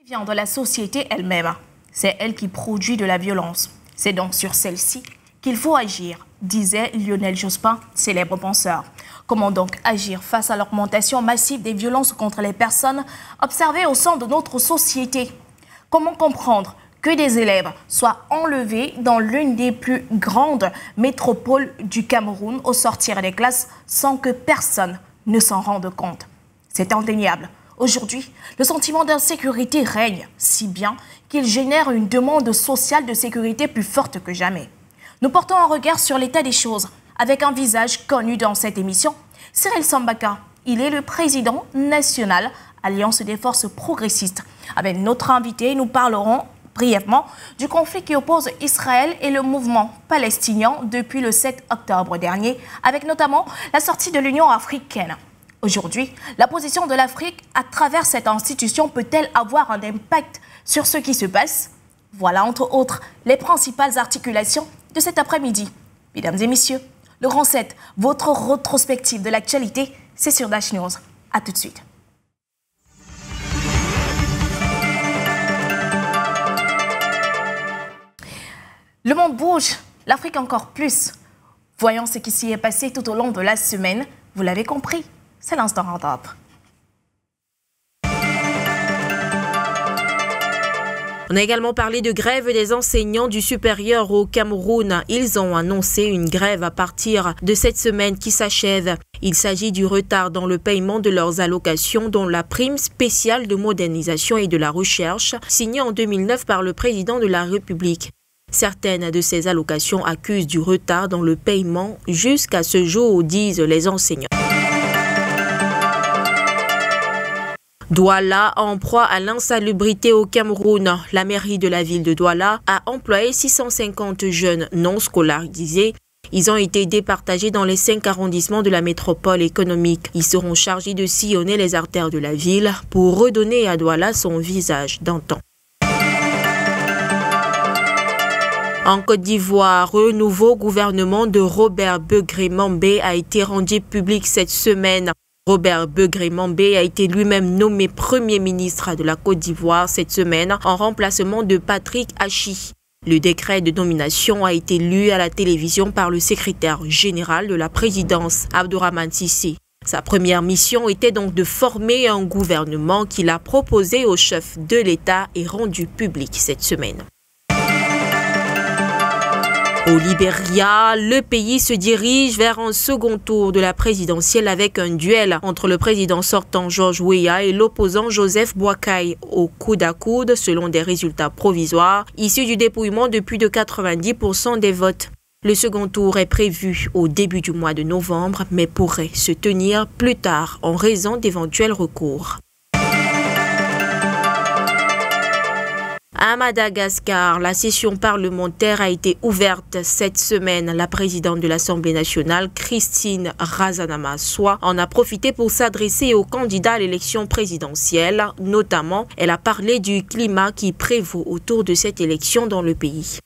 Vient de la société elle-même. C'est elle qui produit de la violence. C'est donc sur celle-ci qu'il faut agir, disait Lionel Jospin, célèbre penseur. Comment donc agir face à l'augmentation massive des violences contre les personnes observées au sein de notre société? Comment comprendre que des élèves soient enlevés dans l'une des plus grandes métropoles du Cameroun au sortir des classes sans que personne ne s'en rende compte? C'est indéniable. Aujourd'hui, le sentiment d'insécurité règne si bien qu'il génère une demande sociale de sécurité plus forte que jamais. Nous portons un regard sur l'état des choses avec un visage connu dans cette émission, Cyril Sambaka. Il est le président national Alliance des forces progressistes. Avec notre invité, nous parlerons brièvement du conflit qui oppose Israël et le mouvement palestinien depuis le 7 octobre dernier, avec notamment la sortie de l'Union africaine. Aujourd'hui, la position de l'Afrique à travers cette institution peut-elle avoir un impact sur ce qui se passe? Voilà entre autres les principales articulations de cet après-midi. Mesdames et messieurs, le Grand 7, votre rétrospective de l'actualité, c'est sur Dash News. A tout de suite. Le monde bouge, l'Afrique encore plus. Voyons ce qui s'y est passé tout au long de la semaine. Vous l'avez compris. C'est l'instant Roundup. On a également parlé de grève des enseignants du supérieur au Cameroun. Ils ont annoncé une grève à partir de cette semaine qui s'achève. Il s'agit du retard dans le paiement de leurs allocations, dont la prime spéciale de modernisation et de la recherche, signée en 2009 par le président de la République. Certaines de ces allocations accusent du retard dans le paiement jusqu'à ce jour, disent les enseignants. Douala en proie à l'insalubrité au Cameroun. La mairie de la ville de Douala a employé 650 jeunes non scolarisés. Ils ont été départagés dans les 5 arrondissements de la métropole économique. Ils seront chargés de sillonner les artères de la ville pour redonner à Douala son visage d'antan. En Côte d'Ivoire, le nouveau gouvernement de Robert Begré-Mambé a été rendu public cette semaine. Robert Begré-Mambé a été lui-même nommé Premier ministre de la Côte d'Ivoire cette semaine en remplacement de Patrick Achi. Le décret de nomination a été lu à la télévision par le secrétaire général de la présidence, Abdourahmane Sissi. Sa première mission était donc de former un gouvernement qu'il a proposé au chef de l'État et rendu public cette semaine. Au Libéria, le pays se dirige vers un second tour de la présidentielle avec un duel entre le président sortant George Weah et l'opposant Joseph Boakai au coude à coude selon des résultats provisoires issus du dépouillement de plus de 90% des votes. Le second tour est prévu au début du mois de novembre mais pourrait se tenir plus tard en raison d'éventuels recours. À Madagascar, la session parlementaire a été ouverte cette semaine. La présidente de l'Assemblée nationale, Christine Razanama-Soa, en a profité pour s'adresser aux candidats à l'élection présidentielle. Notamment, elle a parlé du climat qui prévaut autour de cette élection dans le pays.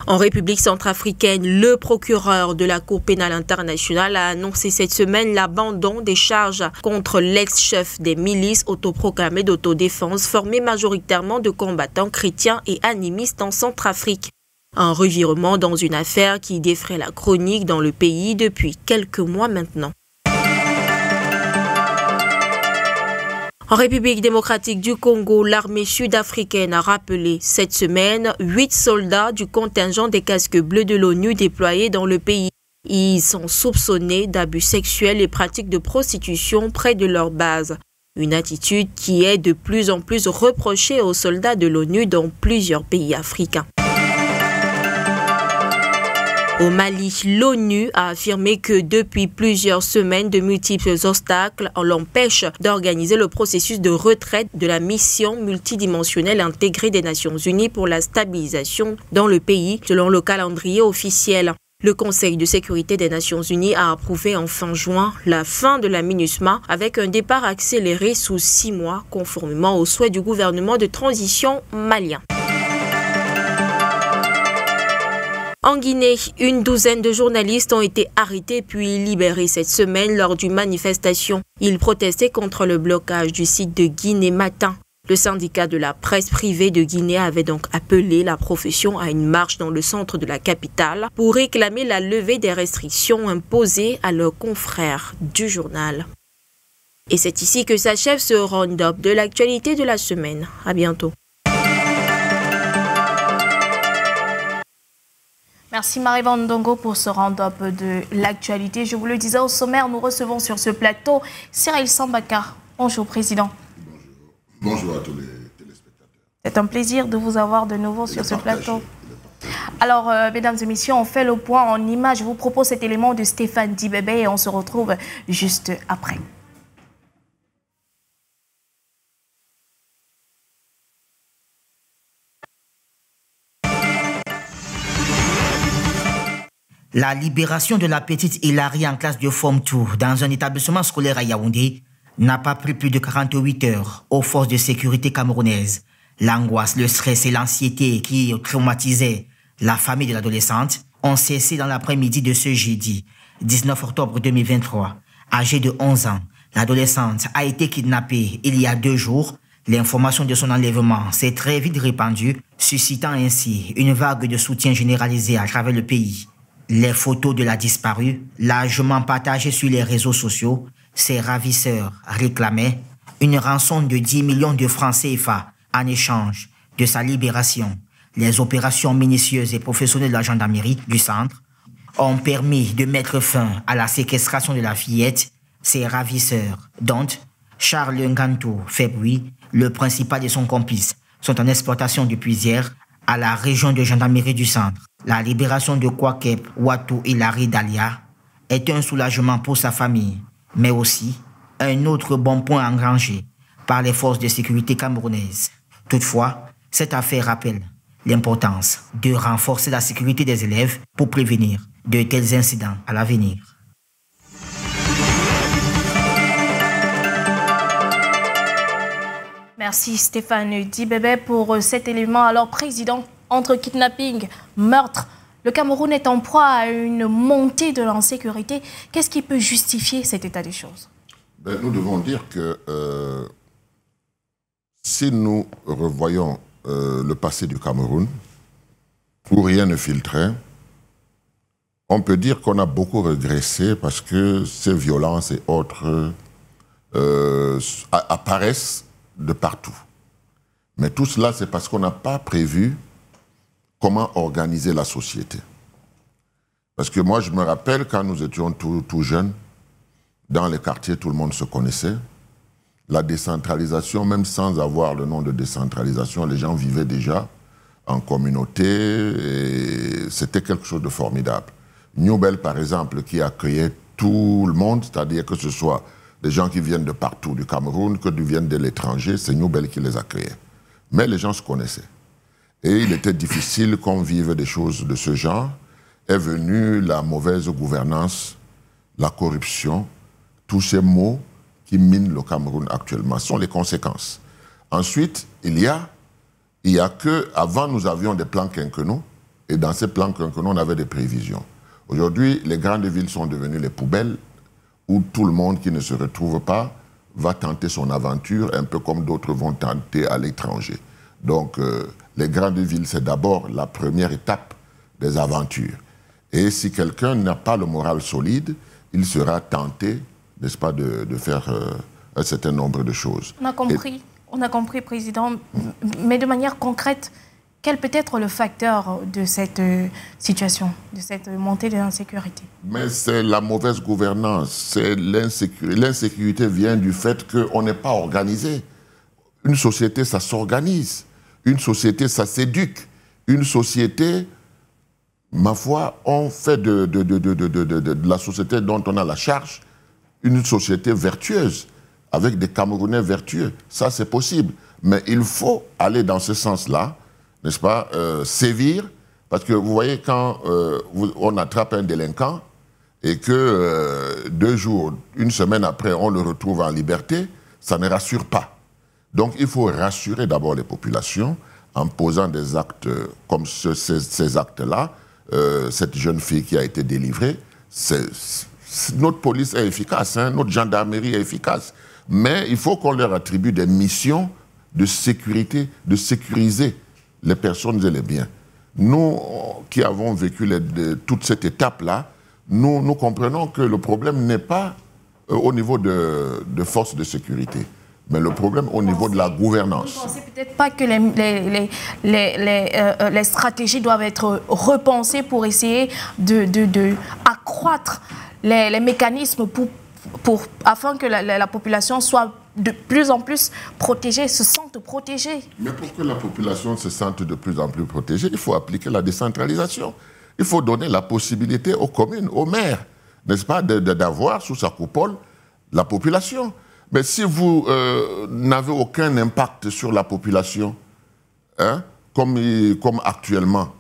En République centrafricaine, le procureur de la Cour pénale internationale a annoncé cette semaine l'abandon des charges contre l'ex-chef des milices autoproclamées d'autodéfense formées majoritairement de combattants chrétiens et animistes en Centrafrique. Un revirement dans une affaire qui défraie la chronique dans le pays depuis quelques mois maintenant. En République démocratique du Congo, l'armée sud-africaine a rappelé cette semaine 8 soldats du contingent des casques bleus de l'ONU déployés dans le pays. Ils sont soupçonnés d'abus sexuels et pratiques de prostitution près de leur base. Une attitude qui est de plus en plus reprochée aux soldats de l'ONU dans plusieurs pays africains. Au Mali, l'ONU a affirmé que depuis plusieurs semaines, de multiples obstacles l'empêchent d'organiser le processus de retraite de la mission multidimensionnelle intégrée des Nations Unies pour la stabilisation dans le pays, selon le calendrier officiel. Le Conseil de sécurité des Nations Unies a approuvé en fin juin la fin de la MINUSMA avec un départ accéléré sous 6 mois, conformément aux souhaits du gouvernement de transition malien. En Guinée, une douzaine de journalistes ont été arrêtés puis libérés cette semaine lors d'une manifestation. Ils protestaient contre le blocage du site de Guinée Matin. Le syndicat de la presse privée de Guinée avait donc appelé la profession à une marche dans le centre de la capitale pour réclamer la levée des restrictions imposées à leurs confrères du journal. Et c'est ici que s'achève ce round-up de l'actualité de la semaine. À bientôt. Merci Marie-Van Ndongo pour ce round-up de l'actualité. Je vous le disais au sommaire, nous recevons sur ce plateau Cyril Sambaka. Bonjour Président. Bonjour à tous les téléspectateurs. C'est un plaisir de vous avoir de nouveau sur ce plateau. Alors, mesdames et messieurs, on fait le point en images. Je vous propose cet élément de Stéphane Dibébé et on se retrouve juste après. La libération de la petite Hilary en classe de Forme 2 dans un établissement scolaire à Yaoundé n'a pas pris plus de 48 heures aux forces de sécurité camerounaises. L'angoisse, le stress et l'anxiété qui traumatisaient la famille de l'adolescente ont cessé dans l'après-midi de ce jeudi, 19 octobre 2023. Âgée de 11 ans, l'adolescente a été kidnappée il y a 2 jours. L'information de son enlèvement s'est très vite répandue, suscitant ainsi une vague de soutien généralisé à travers le pays. Les photos de la disparue, largement partagées sur les réseaux sociaux, ses ravisseurs réclamaient une rançon de 10 millions de francs CFA en échange de sa libération. Les opérations minutieuses et professionnelles de la gendarmerie du centre ont permis de mettre fin à la séquestration de la fillette. Ses ravisseurs, dont Charles Ngantou Februy, le principal et son complice, sont en exploitation depuis hier à la région de gendarmerie du centre. La libération de Kwakep Watou Hilary Dalia est un soulagement pour sa famille, mais aussi un autre bon point engrangé par les forces de sécurité camerounaises. Toutefois, cette affaire rappelle l'importance de renforcer la sécurité des élèves pour prévenir de tels incidents à l'avenir. Merci Stéphane Dibébé pour cet élément. Alors, Président, entre kidnapping, meurtre, le Cameroun est en proie à une montée de l'insécurité. Qu'est-ce qui peut justifier cet état des choses? Nous devons dire que si nous revoyons le passé du Cameroun, où rien ne filtrait, on peut dire qu'on a beaucoup régressé parce que ces violences et autres apparaissent de partout. Mais tout cela, c'est parce qu'on n'a pas prévu comment organiser la société. Parce que moi, je me rappelle, quand nous étions tout jeunes, dans les quartiers, tout le monde se connaissait. La décentralisation, même sans avoir le nom de décentralisation, les gens vivaient déjà en communauté et c'était quelque chose de formidable. Newbel, par exemple, qui accueillait tout le monde, c'est-à-dire que ce soit des gens qui viennent de partout du Cameroun, que viennent de l'étranger, c'est Newbel qui les accueillait. Mais les gens se connaissaient. Et il était difficile qu'on vive des choses de ce genre. Est venue la mauvaise gouvernance, la corruption, tous ces maux qui minent le Cameroun actuellement. Ce sont les conséquences. Ensuite, il y a que, avant nous avions des plans quinquennaux, et dans ces plans quinquennaux, on avait des prévisions. Aujourd'hui, les grandes villes sont devenues les poubelles, où tout le monde qui ne se retrouve pas va tenter son aventure, un peu comme d'autres vont tenter à l'étranger. Donc, les grandes villes, c'est d'abord la première étape des aventures. Et si quelqu'un n'a pas le moral solide, il sera tenté, n'est-ce pas, de faire un certain nombre de choses. On a compris, Président, mais de manière concrète, quel peut être le facteur de cette situation, de cette montée de l'insécurité? Mais c'est la mauvaise gouvernance, c'est l'insécurité. L'insécurité vient du fait qu'on n'est pas organisé. Une société, ça s'organise. Une société, ça s'éduque. Une société, ma foi, on fait de la société dont on a la charge une société vertueuse, avec des Camerounais vertueux. Ça, c'est possible. Mais il faut aller dans ce sens-là, n'est-ce pas, sévir, Parce que vous voyez, quand on attrape un délinquant et que 2 jours, 1 semaine après, on le retrouve en liberté, ça ne rassure pas. Donc il faut rassurer d'abord les populations en posant des actes comme ces actes-là. Cette jeune fille qui a été délivrée, notre police est efficace, hein, notre gendarmerie est efficace. Mais il faut qu'on leur attribue des missions de sécurité, de sécuriser les personnes et les biens. Nous qui avons vécu toute cette étape-là, nous comprenons que le problème n'est pas au niveau de forces de sécurité, mais le problème au niveau de la gouvernance. Vous ne pensez peut-être pas que les stratégies doivent être repensées pour essayer d'accroître les mécanismes afin que la population soit de plus en plus protégée, se sente protégée? Mais pour que la population se sente de plus en plus protégée, il faut appliquer la décentralisation. Il faut donner la possibilité aux communes, aux maires, n'est-ce pas, d'avoir sous sa coupole la population. Mais si vous n'avez aucun impact sur la population, hein, comme actuellement,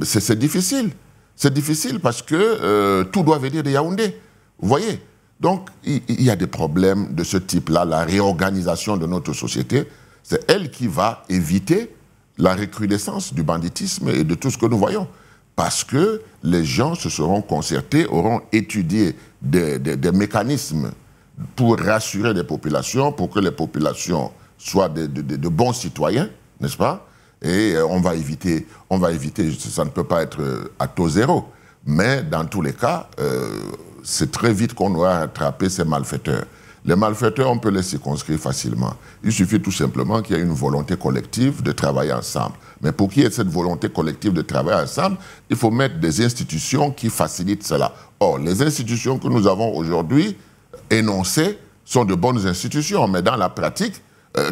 c'est difficile. C'est difficile parce que tout doit venir de Yaoundé. Vous voyez? Donc, il y a des problèmes de ce type-là. La réorganisation de notre société, c'est elle qui va éviter la recrudescence du banditisme et de tout ce que nous voyons. Parce que les gens se seront concertés, auront étudié des mécanismes pour rassurer les populations, pour que les populations soient de bons citoyens, n'est-ce pas? Et on va éviter, ça ne peut pas être à taux zéro. Mais dans tous les cas, c'est très vite qu'on doit attraper ces malfaiteurs. Les malfaiteurs, on peut les circonscrire facilement. Il suffit tout simplement qu'il y ait une volonté collective de travailler ensemble. Mais pour qu'il y ait cette volonté collective de travailler ensemble, il faut mettre des institutions qui facilitent cela. Or, les institutions que nous avons aujourd'hui énoncées sont de bonnes institutions, mais dans la pratique,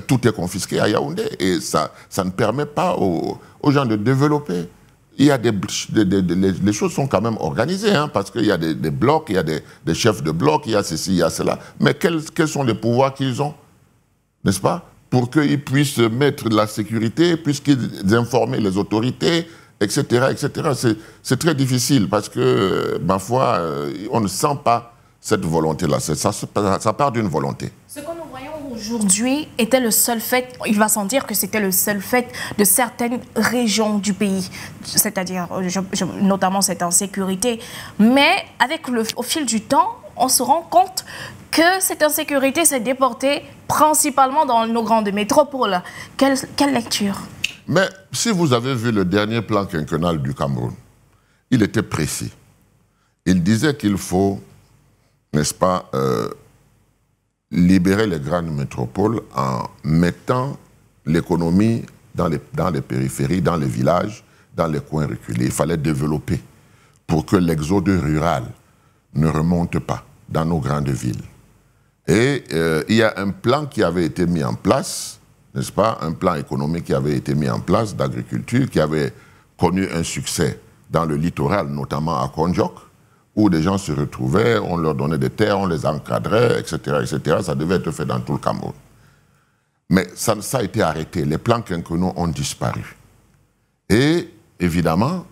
tout est confisqué à Yaoundé et ça ne permet pas aux gens de développer. Il y a les choses sont quand même organisées, hein, parce qu'il y a des blocs, il y a des chefs de blocs, il y a ceci, il y a cela. Mais quels sont les pouvoirs qu'ils ont, n'est-ce pas? Pour qu'ils puissent mettre la sécurité, puisqu'ils informer les autorités, etc., etc. C'est très difficile parce que, ma foi, on ne sent pas cette volonté-là. Ça part d'une volonté. Ce que nous voyons aujourd'hui était le seul fait, il va sans dire que c'était le seul fait de certaines régions du pays, c'est-à-dire notamment cette insécurité. Mais au fil du temps, on se rend compte que cette insécurité s'est déportée principalement dans nos grandes métropoles. Quelle lecture? Mais si vous avez vu le dernier plan quinquennal du Cameroun, il était précis. Il disait qu'il faut, n'est-ce pas, libérer les grandes métropoles en mettant l'économie dans les périphéries, dans les villages, dans les coins reculés. Il fallait développer pour que l'exode rural ne remonte pas dans nos grandes villes. Et il y a un plan qui avait été mis en place, n'est-ce pas, un plan économique qui avait été mis en place d'agriculture, qui avait connu un succès dans le littoral, notamment à Konjok, où des gens se retrouvaient, on leur donnait des terres, on les encadrait, etc., etc. Ça devait être fait dans tout le Cameroun. Mais ça a été arrêté. Les plans quinquennaux ont disparu. Et, évidemment,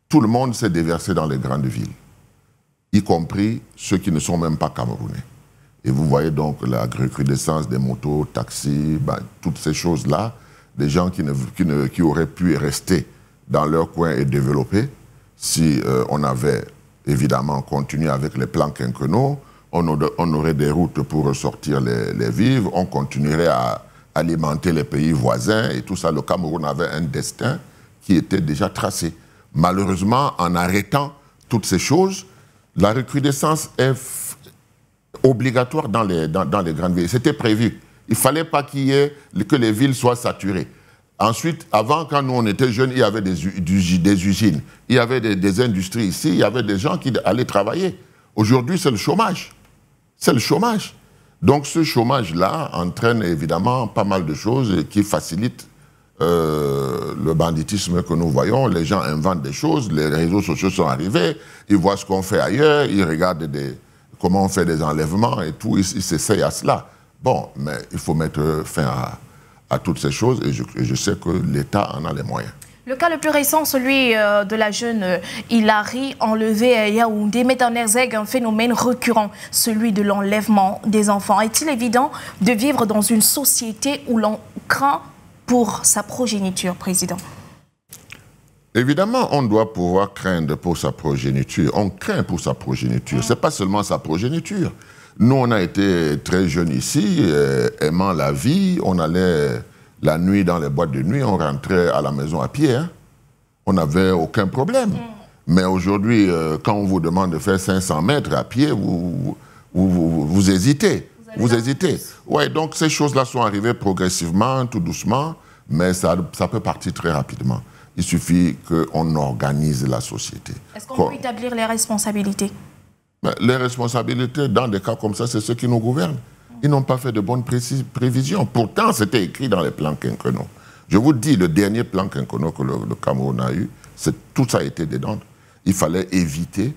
tout le monde s'est déversé dans les grandes villes, y compris ceux qui ne sont même pas camerounais. Et vous voyez donc la recrudescence des motos, taxis, toutes ces choses-là, des gens qui auraient pu rester dans leur coin et développer si on avait évidemment continué avec les plans quinquennaux, on aurait des routes pour ressortir les vivres, on continuerait à alimenter les pays voisins et tout ça. Le Cameroun avait un destin qui était déjà tracé. Malheureusement, en arrêtant toutes ces choses, la recrudescence est obligatoire dans les grandes villes. C'était prévu. Il ne fallait pas que les villes soient saturées. Ensuite, avant, quand nous on était jeunes, il y avait des usines, il y avait des industries ici, il y avait des gens qui allaient travailler. Aujourd'hui, c'est le chômage. C'est le chômage. Donc ce chômage-là entraîne évidemment pas mal de choses qui facilitent le banditisme que nous voyons. Les gens inventent des choses, les réseaux sociaux sont arrivés, ils voient ce qu'on fait ailleurs, ils regardent comment on fait des enlèvements et tout, ils s'essayent à cela. Bon, mais il faut mettre fin à toutes ces choses et je sais que l'État en a les moyens. Le cas le plus récent, celui de la jeune Hilary enlevée à Yaoundé, met en exergue un phénomène récurrent, celui de l'enlèvement des enfants. Est-il évident de vivre dans une société où l'on craint pour sa progéniture, Président? Évidemment, on doit pouvoir craindre pour sa progéniture. On craint pour sa progéniture. Ce n'est pas seulement sa progéniture. Nous, on a été très jeunes ici, aimant la vie. On allait la nuit dans les boîtes de nuit, on rentrait à la maison à pied. Hein. On n'avait aucun problème. Mais aujourd'hui, quand on vous demande de faire 500 mètres à pied, vous hésitez. Vous hésitez. Ouais, donc ces choses-là sont arrivées progressivement, tout doucement, mais ça peut partir très rapidement. Il suffit qu'on organise la société. Est-ce qu'on peut établir les responsabilités? Les responsabilités, dans des cas comme ça, c'est ceux qui nous gouvernent. Ils n'ont pas fait de bonnes prévisions. Pourtant, c'était écrit dans les plans quinquennaux. Je vous dis, le dernier plan quinquennaux que le Cameroun a eu, tout ça a été dedans. Il fallait éviter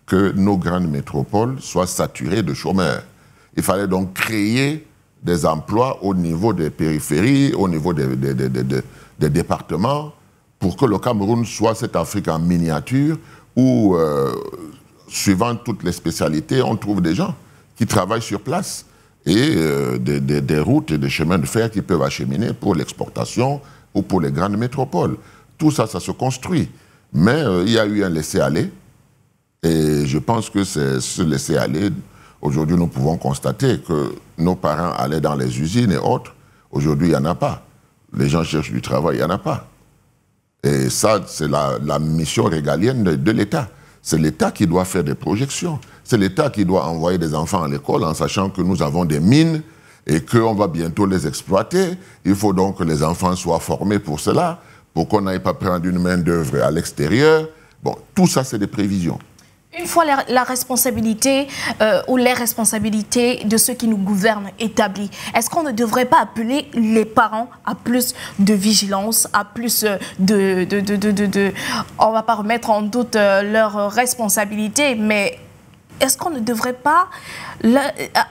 que nos grandes métropoles soient saturées de chômeurs. Il fallait donc créer des emplois au niveau des périphéries, au niveau des départements, pour que le Cameroun soit cette Afrique en miniature où, suivant toutes les spécialités, on trouve des gens qui travaillent sur place et des routes et des chemins de fer qui peuvent acheminer pour l'exportation ou pour les grandes métropoles. Tout ça, ça se construit. Mais il y a eu un laisser-aller et je pense que c'est ce laisser-aller. Aujourd'hui, nous pouvons constater que nos parents allaient dans les usines et autres. Aujourd'hui, il n'y en a pas. Les gens cherchent du travail, il n'y en a pas. Et ça, c'est la mission régalienne de l'État. C'est l'État qui doit faire des projections. C'est l'État qui doit envoyer des enfants à l'école en sachant que nous avons des mines et qu'on va bientôt les exploiter. Il faut donc que les enfants soient formés pour cela, pour qu'on n'aille pas prendre une main-d'œuvre à l'extérieur. Bon, tout ça, c'est des prévisions. Une fois la responsabilité ou les responsabilités de ceux qui nous gouvernent établies, est-ce qu'on ne devrait pas appeler les parents à plus de vigilance, à plus on ne va pas remettre en doute leurs responsabilités, mais est-ce qu'on ne devrait pas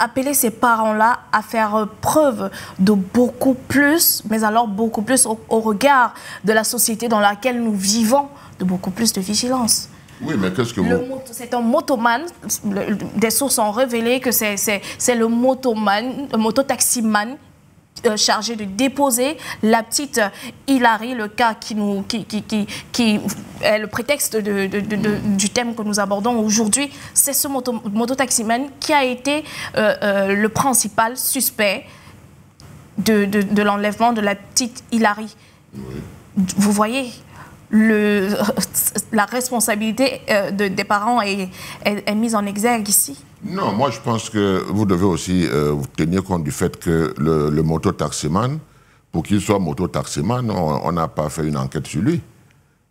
appeler ces parents-là à faire preuve de beaucoup plus, mais alors beaucoup plus au regard de la société dans laquelle nous vivons, de beaucoup plus de vigilance? Oui, mais qu'est-ce que C'est un motoman. Des sources ont révélé que c'est le mototaximan chargé de déposer la petite Hilary, le cas qui est le prétexte du thème que nous abordons aujourd'hui. C'est ce mototaximan qui a été le principal suspect de l'enlèvement de la petite Hilary. Oui. Vous voyez, la responsabilité des parents est mise en exergue ici. Non, moi je pense que vous devez aussi tenir compte du fait que le mototaximan, pour qu'il soit mototaximan, on n'a pas fait une enquête sur lui.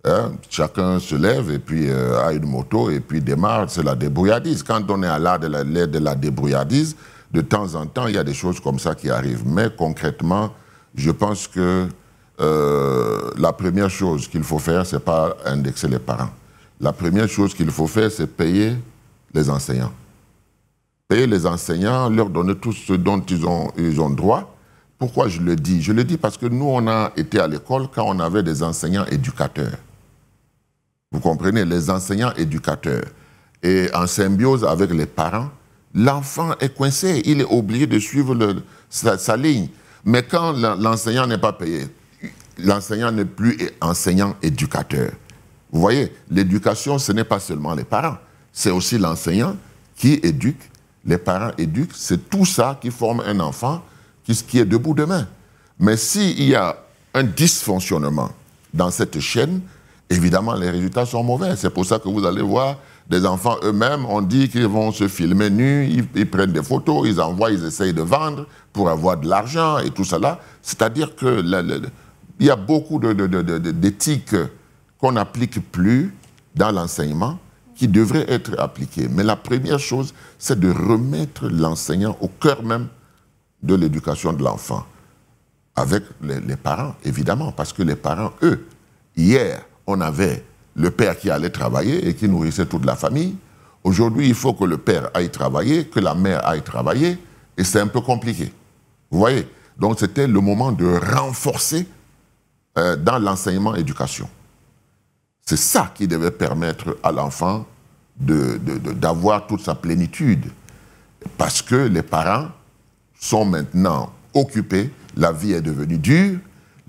Hein? Chacun se lève et puis a une moto et puis démarre, c'est la débrouillardise. Quand on est à l'aide de la débrouillardise, de temps en temps, il y a des choses comme ça qui arrivent. Mais concrètement, je pense que la première chose qu'il faut faire, ce n'est pas indexer les parents. La première chose qu'il faut faire, c'est payer les enseignants. Payer les enseignants, leur donner tout ce dont ils ont droit. Pourquoi je le dis? Je le dis parce que nous, on a été à l'école quand on avait des enseignants éducateurs. Vous comprenez? Les enseignants éducateurs. Et en symbiose avec les parents, l'enfant est coincé. Il est obligé de suivre sa ligne. Mais quand l'enseignant n'est pas payé, l'enseignant n'est plus enseignant éducateur. Vous voyez, l'éducation, ce n'est pas seulement les parents. C'est aussi l'enseignant qui éduque, les parents éduquent. C'est tout ça qui forme un enfant qui est debout demain. Mais s'il y a un dysfonctionnement dans cette chaîne, évidemment, les résultats sont mauvais. C'est pour ça que vous allez voir des enfants eux-mêmes, on dit qu'ils vont se filmer nus, ils prennent des photos, ils envoient, ils essayent de vendre pour avoir de l'argent et tout cela. C'est-à-dire que il y a beaucoup d'éthiques qu'on n'applique plus dans l'enseignement qui devraient être appliquées. Mais la première chose, c'est de remettre l'enseignant au cœur même de l'éducation de l'enfant. Avec les parents, évidemment, parce que les parents, eux, hier, on avait le père qui allait travailler et qui nourrissait toute la famille. Aujourd'hui, il faut que le père aille travailler, que la mère aille travailler, et c'est un peu compliqué. Vous voyez? Donc, c'était le moment de renforcer dans l'enseignement-éducation. C'est ça qui devait permettre à l'enfant d'avoir toute sa plénitude. Parce que les parents sont maintenant occupés, la vie est devenue dure,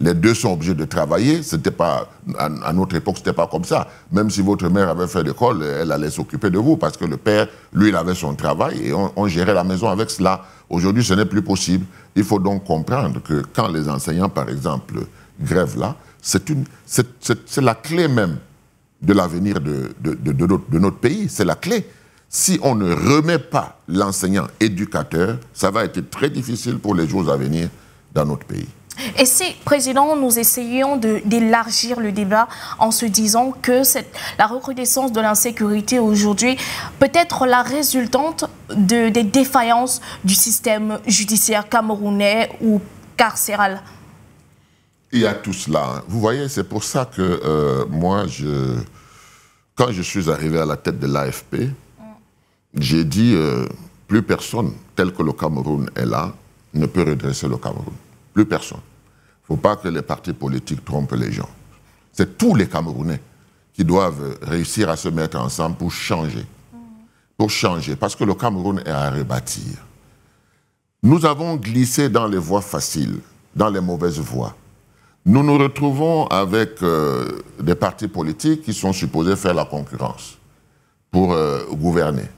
les deux sont obligés de travailler. C'était pas, à notre époque, ce n'était pas comme ça. Même si votre mère avait fait l'école, elle allait s'occuper de vous parce que le père, lui, il avait son travail et on gérait la maison avec cela. Aujourd'hui, ce n'est plus possible. Il faut donc comprendre que quand les enseignants, par exemple, grèvent là, c'est la clé même de l'avenir de notre pays. C'est la clé. Si on ne remet pas l'enseignant éducateur, ça va être très difficile pour les jours à venir dans notre pays. Et si, Président, nous essayons d'élargir le débat en se disant que la recrudescence de l'insécurité aujourd'hui peut être la résultante des défaillances du système judiciaire camerounais ou carcéral? Il y a tout cela. Hein. Vous voyez, c'est pour ça que moi, quand je suis arrivé à la tête de l'AFP, j'ai dit plus personne tel que le Cameroun est là ne peut redresser le Cameroun. Plus personne. Il ne faut pas que les partis politiques trompent les gens. C'est tous les Camerounais qui doivent réussir à se mettre ensemble pour changer. Pour changer, parce que le Cameroun est à rebâtir. Nous avons glissé dans les voies faciles, dans les mauvaises voies. Nous nous retrouvons avec des partis politiques qui sont supposés faire la concurrence pour gouverner.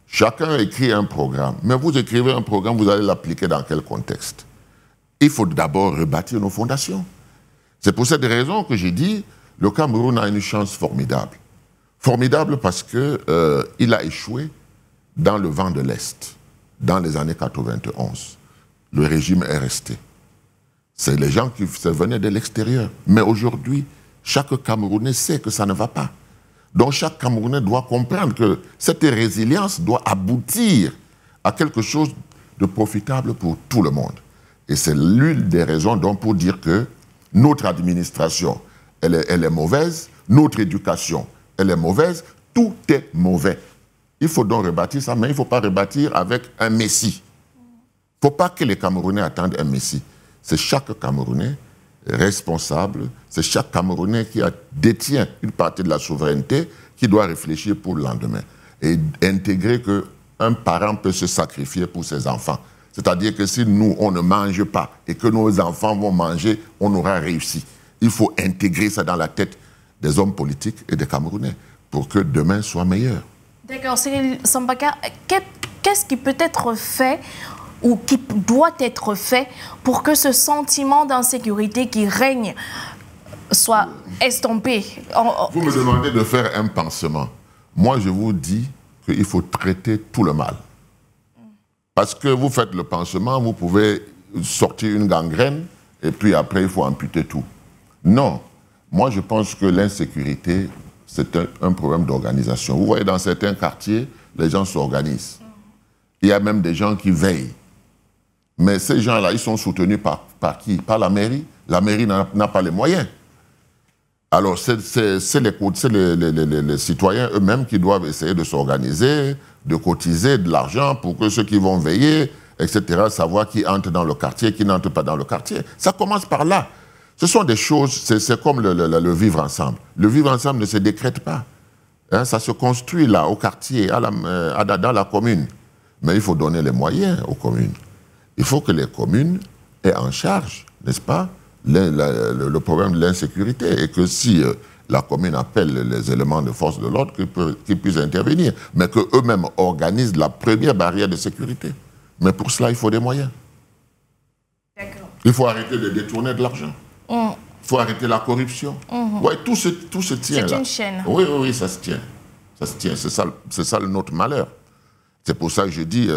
Chacun écrit un programme. Mais vous écrivez un programme, vous allez l'appliquer dans quel contexte? Il faut d'abord rebâtir nos fondations. C'est pour cette raison que j'ai dit le Cameroun a une chance formidable. Formidable parce qu'il a échoué dans le vent de l'Est, dans les années 91. Le régime est resté. C'est les gens qui venaient de l'extérieur. Mais aujourd'hui, chaque Camerounais sait que ça ne va pas. Donc chaque Camerounais doit comprendre que cette résilience doit aboutir à quelque chose de profitable pour tout le monde. Et c'est l'une des raisons donc pour dire que notre administration, elle est mauvaise, notre éducation, elle est mauvaise, tout est mauvais. Il faut donc rebâtir ça, mais il ne faut pas rebâtir avec un messie. Il ne faut pas que les Camerounais attendent un messie. C'est chaque Camerounais responsable, c'est chaque Camerounais qui détient une partie de la souveraineté qui doit réfléchir pour le lendemain et intégrer qu'un parent peut se sacrifier pour ses enfants. C'est-à-dire que si nous, on ne mange pas et que nos enfants vont manger, on aura réussi. Il faut intégrer ça dans la tête des hommes politiques et des Camerounais pour que demain soit meilleur. D'accord. Cyril Sambaka, qu'est-ce qui peut être fait ou qui doit être fait pour que ce sentiment d'insécurité qui règne soit estompé? Vous me demandez de faire un pansement. Moi, je vous dis qu'il faut traiter tout le mal. Parce que vous faites le pansement, vous pouvez sortir une gangrène et puis après, il faut amputer tout. Non. Moi, je pense que l'insécurité, c'est un problème d'organisation. Vous voyez, dans certains quartiers, les gens s'organisent. Il y a même des gens qui veillent. Mais ces gens-là, ils sont soutenus par qui? Par la mairie. La mairie n'a pas les moyens. Alors, c'est les citoyens eux-mêmes qui doivent essayer de s'organiser, de cotiser de l'argent pour que ceux qui vont veiller, etc., savoir qui entre dans le quartier, qui n'entre pas dans le quartier. Ça commence par là. Ce sont des choses, c'est comme le vivre ensemble. Le vivre ensemble ne se décrète pas. Hein, ça se construit là, au quartier, dans la commune. Mais il faut donner les moyens aux communes. Il faut que les communes aient en charge, n'est-ce pas, le problème de l'insécurité et que si la commune appelle les éléments de force de l'ordre, qu'ils puissent intervenir, mais qu'eux-mêmes organisent la première barrière de sécurité. Mais pour cela, il faut des moyens. Il faut arrêter de détourner de l'argent. Il faut arrêter la corruption. Ouais, tout se tient là. C'est une chaîne. Oui, ça se tient. Ça se tient. C'est ça notre malheur. C'est pour ça que je dis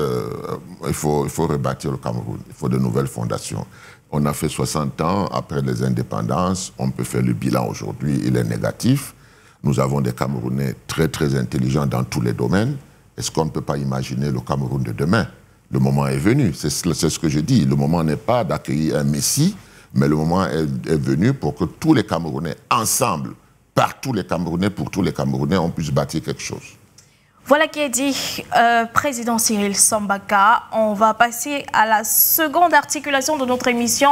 il faut rebâtir le Cameroun. Il faut de nouvelles fondations. On a fait 60 ans après les indépendances. On peut faire le bilan aujourd'hui. Il est négatif. Nous avons des Camerounais très, très intelligents dans tous les domaines. Est-ce qu'on ne peut pas imaginer le Cameroun de demain? Le moment est venu. C'est ce que je dis. Le moment n'est pas d'accueillir un messie, mais le moment est venu pour que tous les Camerounais, ensemble, par tous les Camerounais, pour tous les Camerounais, on puisse bâtir quelque chose. Voilà qui est dit, président Cyril Sambaka. On va passer à la seconde articulation de notre émission,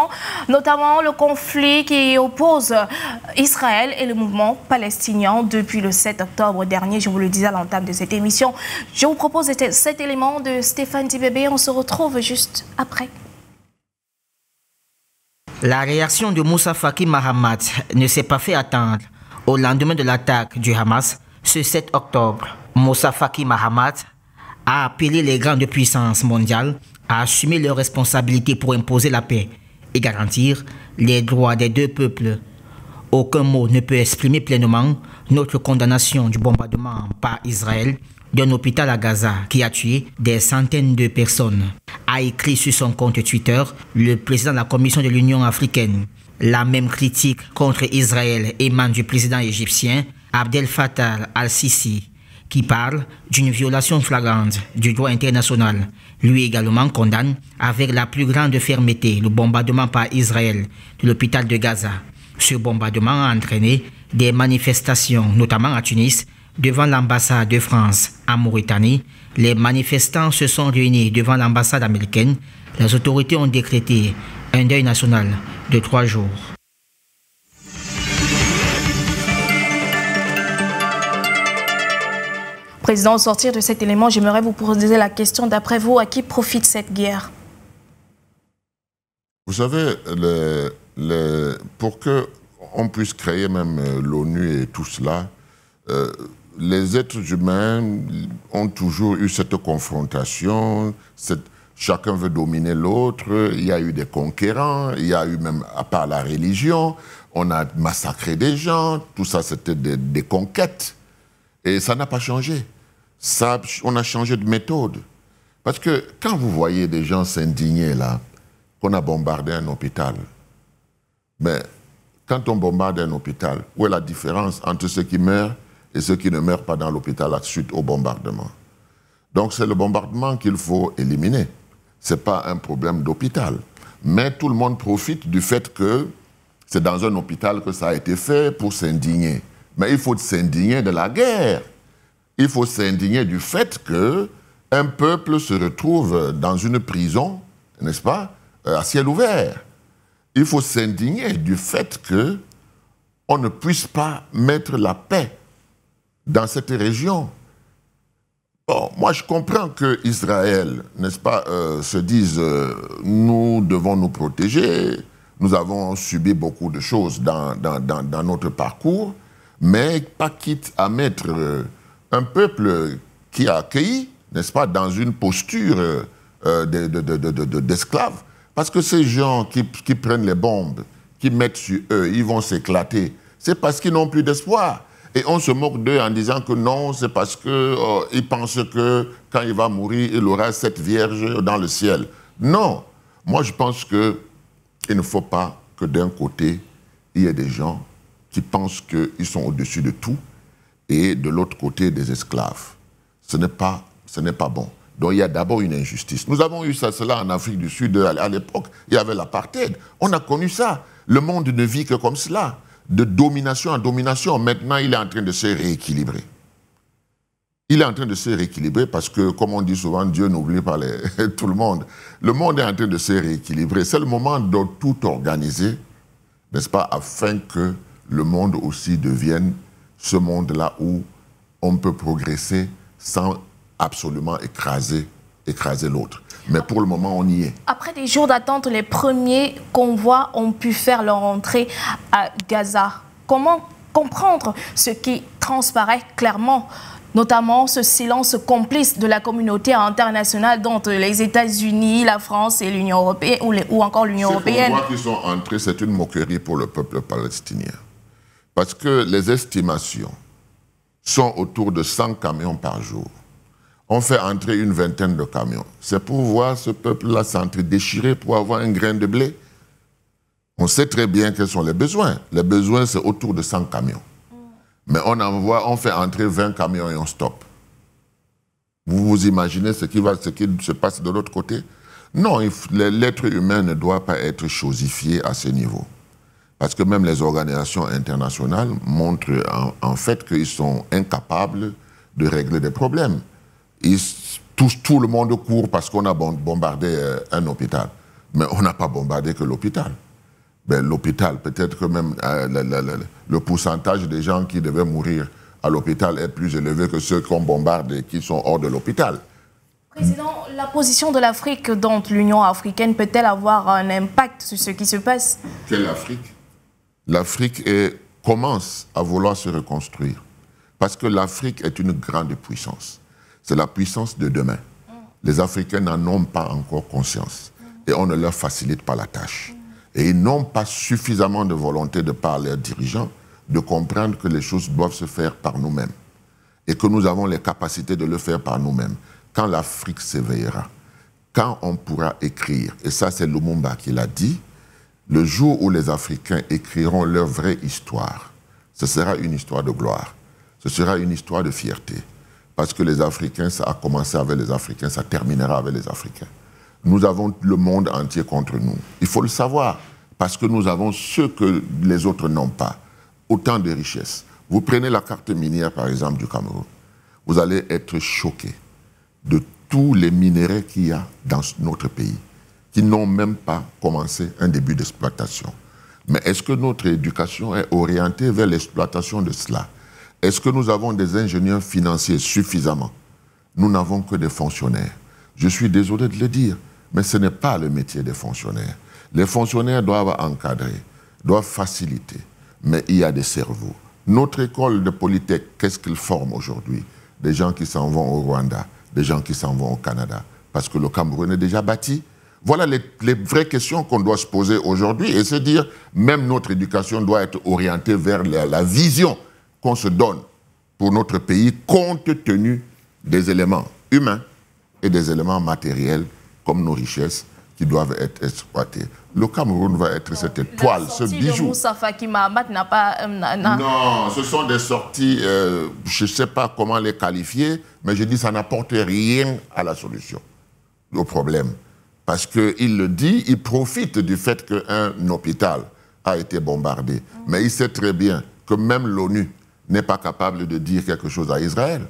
notamment le conflit qui oppose Israël et le mouvement palestinien depuis le 7 octobre dernier. Je vous le disais à l'entame de cette émission. Je vous propose cet élément de Stéphane Dibébé. On se retrouve juste après. La réaction de Moussa Faki Mahamat ne s'est pas fait attendre au lendemain de l'attaque du Hamas ce 7 octobre. Moussa Faki Mahamat a appelé les grandes puissances mondiales à assumer leurs responsabilités pour imposer la paix et garantir les droits des deux peuples. Aucun mot ne peut exprimer pleinement notre condamnation du bombardement par Israël d'un hôpital à Gaza qui a tué des centaines de personnes, a écrit sur son compte Twitter le président de la Commission de l'Union africaine. La même critique contre Israël émane du président égyptien Abdel Fattah al-Sisi, qui parle d'une violation flagrante du droit international. Lui également condamne avec la plus grande fermeté le bombardement par Israël de l'hôpital de Gaza. Ce bombardement a entraîné des manifestations, notamment à Tunis, devant l'ambassade de France en Mauritanie. Les manifestants se sont réunis devant l'ambassade américaine. Les autorités ont décrété un deuil national de 3 jours. Président, au sortir de cet élément, j'aimerais vous poser la question, d'après vous, à qui profite cette guerre? Vous savez, pour qu'on puisse créer même l'ONU et tout cela, les êtres humains ont toujours eu cette confrontation, chacun veut dominer l'autre, il y a eu des conquérants, il y a eu même, à part la religion, on a massacré des gens, tout ça c'était des conquêtes. Et ça n'a pas changé. On a changé de méthode. Parce que quand vous voyez des gens s'indigner là, qu'on a bombardé un hôpital, mais quand on bombarde un hôpital, où est la différence entre ceux qui meurent et ceux qui ne meurent pas dans l'hôpital suite au bombardement? Donc c'est le bombardement qu'il faut éliminer. Ce n'est pas un problème d'hôpital. Mais tout le monde profite du fait que c'est dans un hôpital que ça a été fait pour s'indigner. Mais il faut s'indigner de la guerre. Il faut s'indigner du fait qu'un peuple se retrouve dans une prison, n'est-ce pas, à ciel ouvert. Il faut s'indigner du fait qu'on ne puisse pas mettre la paix dans cette région. Bon, moi je comprends qu'Israël, n'est-ce pas, se dise nous devons nous protéger, nous avons subi beaucoup de choses dans notre parcours, mais pas quitte à mettre un peuple qui a accueilli, n'est-ce pas, dans une posture d'esclaves. Parce que ces gens qui prennent les bombes, qui mettent sur eux, ils vont s'éclater. C'est parce qu'ils n'ont plus d'espoir. Et on se moque d'eux en disant que non, c'est parce qu'ils pensent que quand il va mourir, il aura cette vierge dans le ciel. Non. Moi, je pense qu'il ne faut pas que d'un côté, il y ait des gens qui pensent qu'ils sont au-dessus de tout et de l'autre côté, des esclaves. Ce n'est pas bon. Donc il y a d'abord une injustice. Nous avons eu cela en Afrique du Sud à l'époque. Il y avait l'apartheid. On a connu ça. Le monde ne vit que comme cela. De domination en domination. Maintenant, il est en train de se rééquilibrer. Il est en train de se rééquilibrer parce que, comme on dit souvent, Dieu n'oublie pas tout le monde. Le monde est en train de se rééquilibrer. C'est le moment de tout organiser, n'est-ce pas, afin que le monde aussi devienne ce monde-là où on peut progresser sans absolument écraser l'autre. Mais pour le moment, on y est. Après des jours d'attente, les premiers convois ont pu faire leur entrée à Gaza. Comment comprendre ce qui transparaît clairement, notamment ce silence complice de la communauté internationale, dont les États-Unis, la France et l'Union européenne, ou encore l'Union européenne? Ces convois qui sont entrés, c'est une moquerie pour le peuple palestinien. Parce que les estimations sont autour de 100 camions par jour. On fait entrer une vingtaine de camions. C'est pour voir ce peuple-là s'entre-déchirer pour avoir un grain de blé. On sait très bien quels sont les besoins. Les besoins, c'est autour de 100 camions. Mais on fait entrer 20 camions et on stoppe. Vous vous imaginez ce qui se passe de l'autre côté? Non, l'être humain ne doit pas être chosifié à ce niveau. Parce que même les organisations internationales montrent en fait qu'ils sont incapables de régler des problèmes. Tout le monde court parce qu'on a bombardé un hôpital. Mais on n'a pas bombardé que l'hôpital. Ben, l'hôpital, peut-être que même le pourcentage des gens qui devaient mourir à l'hôpital est plus élevé que ceux qu'on bombarde et qui sont hors de l'hôpital. Président, la position de l'Afrique dans l'Union africaine peut-elle avoir un impact sur ce qui se passe? Quelle Afrique? L'Afrique commence à vouloir se reconstruire. Parce que l'Afrique est une grande puissance. C'est la puissance de demain. Les Africains n'en ont pas encore conscience. Et on ne leur facilite pas la tâche. Et ils n'ont pas suffisamment de volonté de par leurs dirigeants de comprendre que les choses doivent se faire par nous-mêmes. Et que nous avons les capacités de le faire par nous-mêmes. Quand l'Afrique s'éveillera, quand on pourra écrire, et ça c'est Lumumba qui l'a dit, le jour où les Africains écriront leur vraie histoire, ce sera une histoire de gloire, ce sera une histoire de fierté. Parce que les Africains, ça a commencé avec les Africains, ça terminera avec les Africains. Nous avons le monde entier contre nous. Il faut le savoir, parce que nous avons ce que les autres n'ont pas, autant de richesses. Vous prenez la carte minière, par exemple, du Cameroun, vous allez être choqués de tous les minéraux qu'il y a dans notre pays, qui n'ont même pas commencé un début d'exploitation. Mais est-ce que notre éducation est orientée vers l'exploitation de cela? Est-ce que nous avons des ingénieurs financiers suffisamment? Nous n'avons que des fonctionnaires. Je suis désolé de le dire, mais ce n'est pas le métier des fonctionnaires. Les fonctionnaires doivent encadrer, doivent faciliter, mais il y a des cerveaux. Notre école de Polytech, qu'est-ce qu'ils forment aujourd'hui? Des gens qui s'en vont au Rwanda, des gens qui s'en vont au Canada, parce que le Cameroun est déjà bâti. Voilà les vraies questions qu'on doit se poser aujourd'hui et se dire, même notre éducation doit être orientée vers la vision qu'on se donne pour notre pays, compte tenu des éléments humains et des éléments matériels, comme nos richesses, qui doivent être exploités. Le Cameroun va être cette étoile, ce bijou. Moussa Faki Mahamat n'a pas... Non, ce sont des sorties, je ne sais pas comment les qualifier, mais je dis ça n'apporte rien à la solution, au problème. Parce qu'il le dit, il profite du fait qu'un hôpital a été bombardé. Mais il sait très bien que même l'ONU n'est pas capable de dire quelque chose à Israël.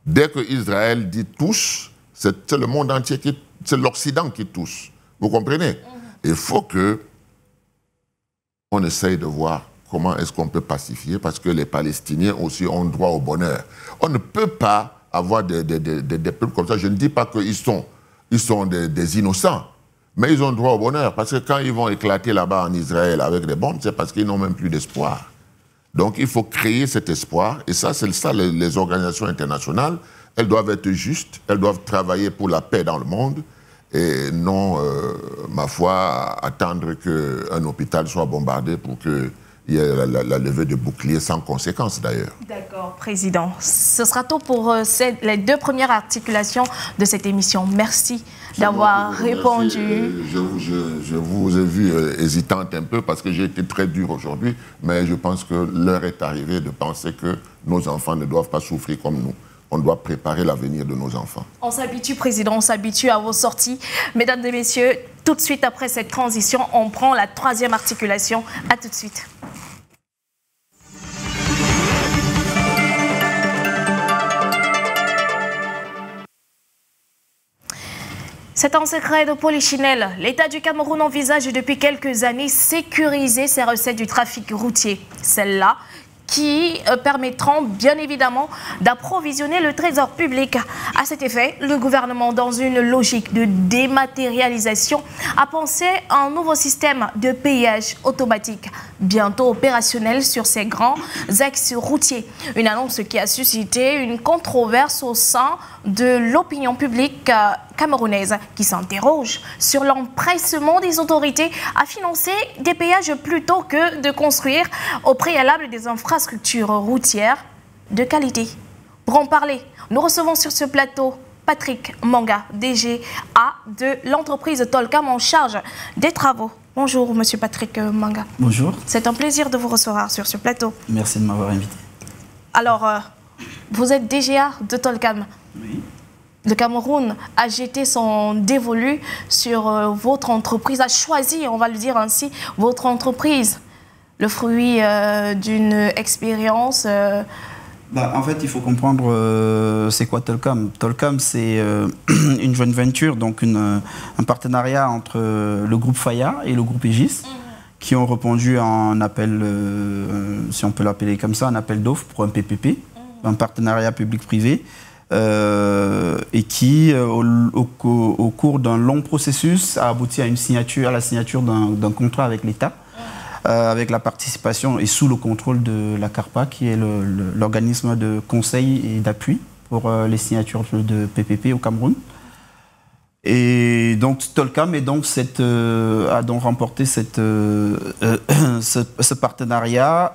Dès que Israël dit tous, c'est le monde entier, c'est l'Occident qui touche. Vous comprenez? Il faut qu'on essaye de voir comment est-ce qu'on peut pacifier, parce que les Palestiniens aussi ont droit au bonheur. On ne peut pas avoir des peuples comme ça. Je ne dis pas qu'ils sont des innocents, mais ils ont droit au bonheur, parce que quand ils vont éclater là-bas en Israël avec des bombes, c'est parce qu'ils n'ont même plus d'espoir. Donc il faut créer cet espoir, et ça, c'est ça, les organisations internationales, elles doivent être justes, elles doivent travailler pour la paix dans le monde, et non, ma foi, attendre qu'un hôpital soit bombardé pour qu'il y ait la levée de boucliers sans conséquence d'ailleurs. D'accord, Président. Ce sera tout pour les deux premières articulations de cette émission. Merci d'avoir répondu. Je vous ai vu hésitante un peu parce que j'ai été très dur aujourd'hui, mais je pense que l'heure est arrivée de penser que nos enfants ne doivent pas souffrir comme nous. On doit préparer l'avenir de nos enfants. On s'habitue, Président, on s'habitue à vos sorties. Mesdames et messieurs, tout de suite après cette transition, on prend la troisième articulation. À tout de suite. C'est un secret de Polichinelle. L'État du Cameroun envisage depuis quelques années sécuriser ses recettes du trafic routier. Celles-là qui permettront bien évidemment d'approvisionner le trésor public. À cet effet, le gouvernement, dans une logique de dématérialisation, a pensé à un nouveau système de payage automatique, bientôt opérationnel sur ces grands axes routiers. Une annonce qui a suscité une controverse au sein de l'opinion publique camerounaise qui s'interroge sur l'empressement des autorités à financer des péages plutôt que de construire au préalable des infrastructures routières de qualité. Pour en parler, nous recevons sur ce plateau Patrick Manga, DGA de l'entreprise Tolcam en charge des travaux. Bonjour, monsieur Patrick Manga. Bonjour. C'est un plaisir de vous recevoir sur ce plateau. Merci de m'avoir invité. Alors, vous êtes DGA de Tolcam. Oui. Le Cameroun a jeté son dévolu sur votre entreprise, a choisi, on va le dire ainsi, votre entreprise. Le fruit d'une expérience En fait, il faut comprendre c'est quoi Tolcam. Tolcam, c'est une joint venture, donc un partenariat entre le groupe Faya et le groupe Aegis, qui ont répondu à un appel, si on peut l'appeler comme ça, un appel d'offres pour un PPP, un partenariat public-privé, et qui, au cours d'un long processus, a abouti à la signature d'un contrat avec l'État, avec la participation et sous le contrôle de la CARPA, qui est l'organisme de conseil et d'appui pour les signatures de PPP au Cameroun. Et donc Tolcam a donc remporté ce partenariat.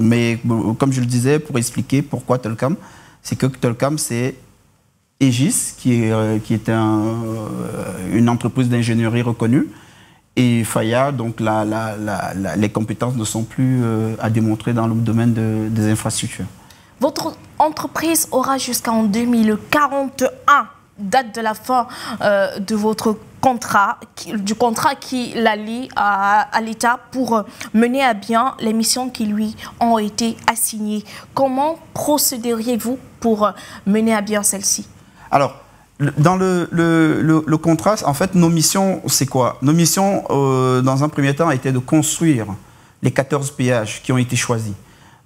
Mais comme je le disais, pour expliquer pourquoi Tolcam, c'est que Tolcam, c'est Aegis, qui est une entreprise d'ingénierie reconnue, et Faya, donc les compétences ne sont plus à démontrer dans le domaine des infrastructures. Votre entreprise aura jusqu'en 2041, date de la fin de votre contrat, du contrat qui la lie à l'État pour mener à bien les missions qui lui ont été assignées. Comment procéderiez-vous pour mener à bien celle-ci? Alors, dans le contrat, en fait, nos missions, c'est quoi? Nos missions, dans un premier temps, étaient de construire les 14 péages qui ont été choisis.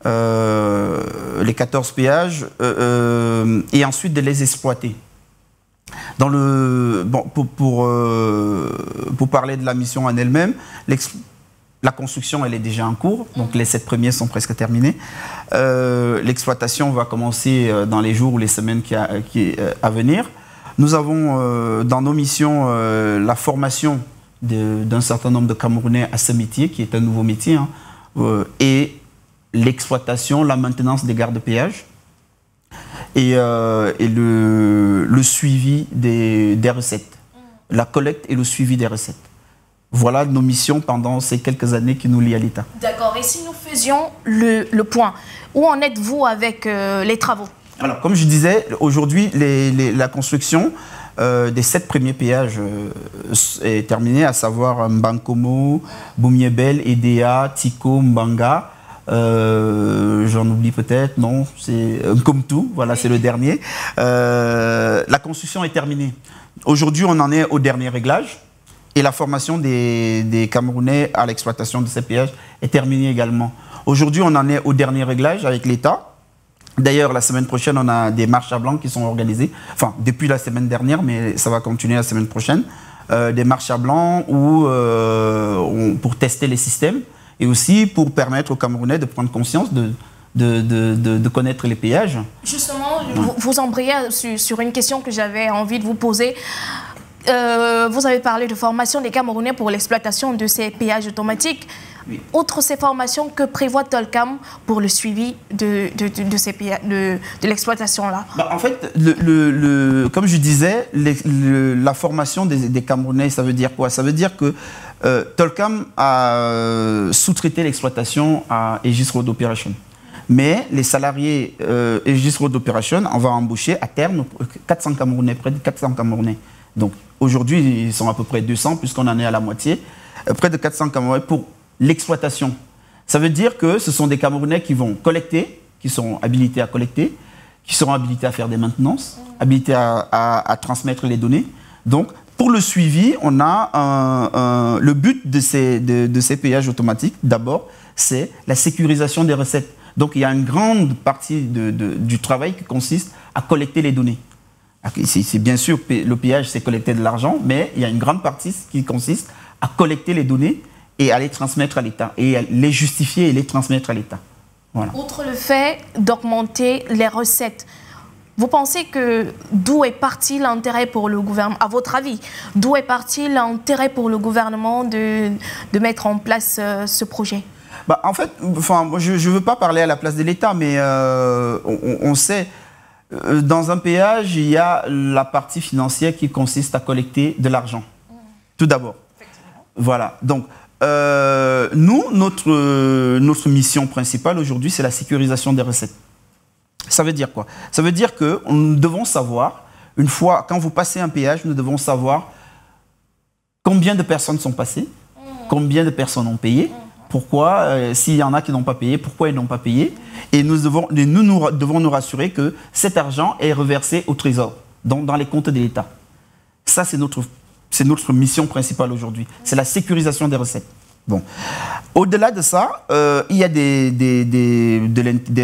Les 14 péages, et ensuite de les exploiter. Pour parler de la mission en elle-même, la construction, elle est déjà en cours, donc les 7 premiers sont presque terminés. L'exploitation va commencer dans les jours ou les semaines à venir. Nous avons dans nos missions la formation d'un certain nombre de Camerounais à ce métier, qui est un nouveau métier, et l'exploitation, la maintenance des gares de péage et le suivi des recettes, la collecte et le suivi des recettes. Voilà nos missions pendant ces quelques années qui nous lient à l'État. D'accord. Et si nous faisions le point, où en êtes-vous avec les travaux? Alors, comme je disais, aujourd'hui, la construction des 7 premiers péages est terminée, à savoir Mbankomo, Boumiebel, Edea, Tiko, Mbanga. J'en oublie peut-être, non, c'est Nkomtu, voilà, c'est le dernier. La construction est terminée. Aujourd'hui, on en est au dernier réglage. Et la formation des Camerounais à l'exploitation de ces péages est terminée également. Aujourd'hui, on en est au dernier réglage avec l'État. D'ailleurs, la semaine prochaine, on a des marches à blanc qui sont organisées. Enfin, depuis la semaine dernière, mais ça va continuer la semaine prochaine. Des marches à blanc pour tester les systèmes et aussi pour permettre aux Camerounais de prendre conscience de connaître les péages. Justement, vous embrayez sur une question que j'avais envie de vous poser. Vous avez parlé de formation des Camerounais pour l'exploitation de ces péages automatiques. Oui. Outre ces formations, que prévoit Tolcam pour le suivi de l'exploitation-là? En fait, comme je disais, la formation des Camerounais, ça veut dire quoi? Ça veut dire que Tolcam a sous-traité l'exploitation à Aegis Road Operation. Mais les salariés Aegis Road Operation, on va embaucher à terme 400 Camerounais, près de 400 Camerounais. Donc aujourd'hui, ils sont à peu près 200, puisqu'on en est à la moitié. Près de 400 Camerounais pour l'exploitation. Ça veut dire que ce sont des Camerounais qui vont collecter, qui sont habilités à collecter, qui seront habilités à faire des maintenances, habilités à transmettre les données. Donc, pour le suivi, on a le but de ces péages automatiques, d'abord, c'est la sécurisation des recettes. Donc, il y a une grande partie du travail qui consiste à collecter les données. C'est bien sûr, le péage, c'est collecter de l'argent, mais il y a une grande partie qui consiste à collecter les données et à les transmettre à l'État, et à les justifier et les transmettre à l'État. Voilà. Outre le fait d'augmenter les recettes, vous pensez que d'où est parti l'intérêt pour le gouvernement, à votre avis, d'où est parti l'intérêt pour le gouvernement de mettre en place ce projet? En fait, je ne veux pas parler à la place de l'État, mais on sait, dans un péage, il y a la partie financière qui consiste à collecter de l'argent, tout d'abord. Voilà, donc nous, notre mission principale aujourd'hui, c'est la sécurisation des recettes. Ça veut dire quoi? Ça veut dire que nous devons savoir, une fois, quand vous passez un péage, nous devons savoir combien de personnes sont passées, combien de personnes ont payé, Pourquoi, s'il y en a qui n'ont pas payé, pourquoi ils n'ont pas payé? Et nous devons nous rassurer que cet argent est reversé au Trésor, dans les comptes de l'État. Ça, c'est notre mission principale aujourd'hui. C'est la sécurisation des recettes. Bon. Au-delà de ça, il y a des